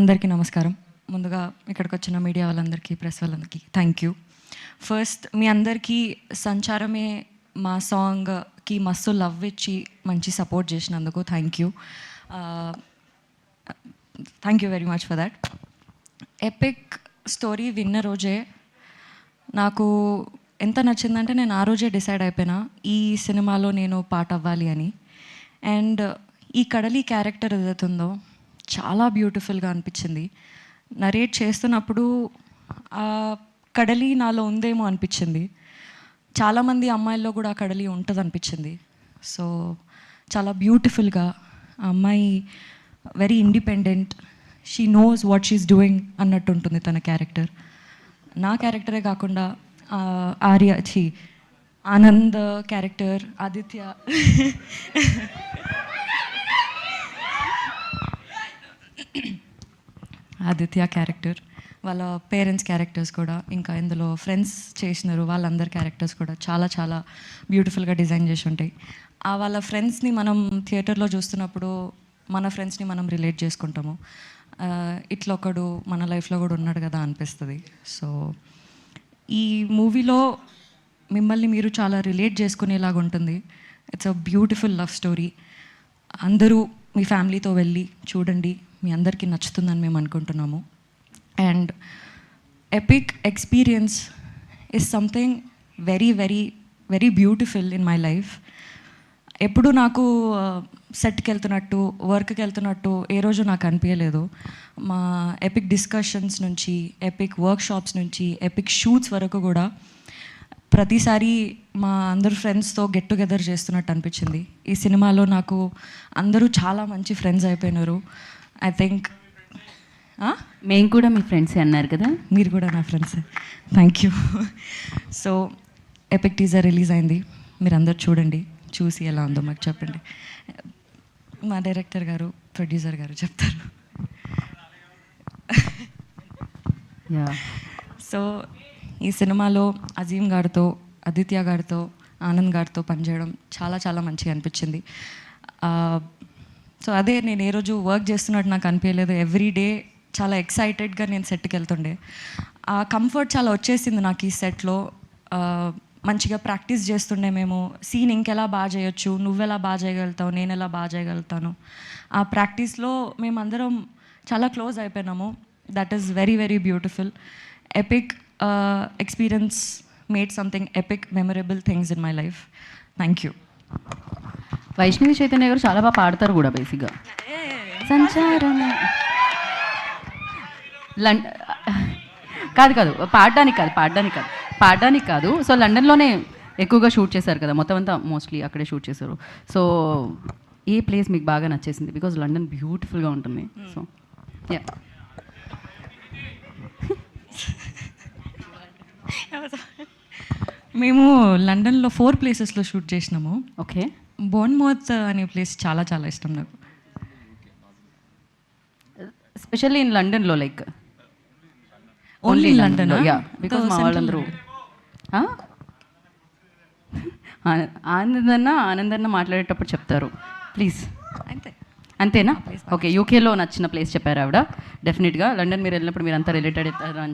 అందరికీ నమస్కారం. ముందుగా ఇక్కడికి వచ్చిన మీడియా వాళ్ళందరికీ, ప్రెస్ వాళ్ళందరికీ థ్యాంక్ యూ. ఫస్ట్ మీ అందరికీ సంచారమే మా సాంగ్కి మస్తు లవ్ ఇచ్చి మంచి సపోర్ట్ చేసినందుకు thank you very much for that. Epic story విన్న రోజే నాకు ఎంత నచ్చిందంటే నేను ఆ రోజే డిసైడ్ అయిపోయినా ఈ సినిమాలో నేను పార్ట్ అవ్వాలి అని. అండ్ ఈ కడలి క్యారెక్టర్ ఏదైతుందో చాలా బ్యూటిఫుల్గా అనిపించింది. నరేట్ చేస్తున్నప్పుడు ఆ కడలి నాలో ఉందేమో అనిపించింది. చాలామంది అమ్మాయిల్లో కూడా ఆ కడలి ఉంటుంది అనిపించింది. సో చాలా బ్యూటిఫుల్గా ఆ అమ్మాయి very independent, she knows what she is doing అన్నట్టు ఉంటుంది తన క్యారెక్టర్. నా క్యారెక్టరే కాకుండా ఆనంద్ క్యారెక్టర్, ఆదిత్య క్యారెక్టర్, వాళ్ళ పేరెంట్స్ క్యారెక్టర్స్ కూడా, ఇంకా ఇందులో ఫ్రెండ్స్ చేసినారు వాళ్ళందరి క్యారెక్టర్స్ కూడా చాలా చాలా బ్యూటిఫుల్గా డిజైన్ చేసి ఉంటాయి. వాళ్ళ ఫ్రెండ్స్ని మనం థియేటర్లో చూస్తున్నప్పుడు మన ఫ్రెండ్స్ని మనం రిలేట్ చేసుకుంటాము. ఇట్లా ఒకడు మన లైఫ్లో కూడా ఉన్నాడు కదా అనిపిస్తుంది. సో ఈ మూవీలో మిమ్మల్ని మీరు చాలా రిలేట్ చేసుకునేలాగా ఉంటుంది. It's a beautiful love story. అందరూ మీ ఫ్యామిలీతో వెళ్ళి చూడండి, మీ అందరికీ నచ్చుతుందని మేము అనుకుంటున్నాము. And epic experience is something very very very beautiful in my life. ఎప్పుడు నాకు సెట్కి వెళ్తున్నట్టు, వర్క్కి వెళ్తున్నట్టు ఏ రోజు నాకు అనిపించలేదు. మా ఎపిక్ డిస్కషన్స్ నుంచి, ఎపిక్ వర్క్షాప్స్ నుంచి, ఎపిక్ షూట్స్ వరకు కూడా ప్రతిసారి మా అందరు ఫ్రెండ్స్తో గెట్ టుగెదర్ చేస్తున్నట్టు అనిపించింది. ఈ సినిమాలో నాకు అందరూ చాలా మంచి ఫ్రెండ్స్ అయిపోయినారు. ఐ థింక్ మేము కూడా మీ ఫ్రెండ్సే అన్నారు కదా. మీరు కూడా నా ఫ్రెండ్సే. Thank you. So epic teaser release అయింది, మీరు అందరు చూడండి, చూసి ఎలా ఉందో మాకు చెప్పండి. మా డైరెక్టర్ గారు, ప్రొడ్యూసర్ గారు చెప్తారు. సో ఈ సినిమాలో అజీమ్ గారితో, ఆదిత్య గారితో, ఆనంద్ గారితో పనిచేయడం చాలా చాలా మంచిగా అనిపించింది. సో అదే నేను ఏ రోజు వర్క్ చేస్తున్నట్టు నాకు అనిపించలేదు. ఎవ్రీ డే చాలా ఎక్సైటెడ్గా నేను సెట్కి వెళ్తుండే. ఆ కంఫర్ట్ చాలా వచ్చేసింది నాకు ఈ సెట్లో. మంచిగా ప్రాక్టీస్ చేస్తుండే మేము. సీన్ ఇంకెలా బాగా చేయొచ్చు, నువ్వెలా బాగా చేయగలుగుతావు, నేను ఎలా బాగా చేయగలుగుతాను. ఆ ప్రాక్టీస్లో మేమందరం చాలా క్లోజ్ అయిపోయినాము. That is very very beautiful. Epic experience made something epic memorable things in my life. Thank you. Vaishnavi Chaitanya garu చాలా బాగా పాడతారు కూడా బేసిక్గా. సంచారం కాదు పాడడానికి కాదు. సో లండన్లోనే ఎక్కువగా షూట్ చేశారు కదా, మొత్తం అంతా మోస్ట్లీ అక్కడే షూట్ చేశారు. సో ఏ ప్లేస్ మీకు బాగా నచ్చేసింది? బికాజ్ లండన్ బ్యూటిఫుల్గా ఉంటుంది. సో మేము లండన్లో 4 ప్లేసెస్లో షూట్ చేసినాము. ఓకే. బోర్న్మౌత్ అనే ప్లేస్ చాలా చాలా ఇష్టం నాకు. ఎస్పెషల్లీ ఇన్ లండన్లో, లైక్ ఓన్లీ లండన్. బికాజ్ మా వాళ్ళందరూ ఆనందన్న మాట్లాడేటప్పుడు చెప్తారు. ప్లీజ్. అంతేనా? ఓకే. యూకేలో నచ్చిన ప్లేస్ చెప్పారు ఆవిడ. డెఫినెట్గా లండన్ మీరు వెళ్ళినప్పుడు మీరు అంతా రిలేటెడ్ అవుతారు అని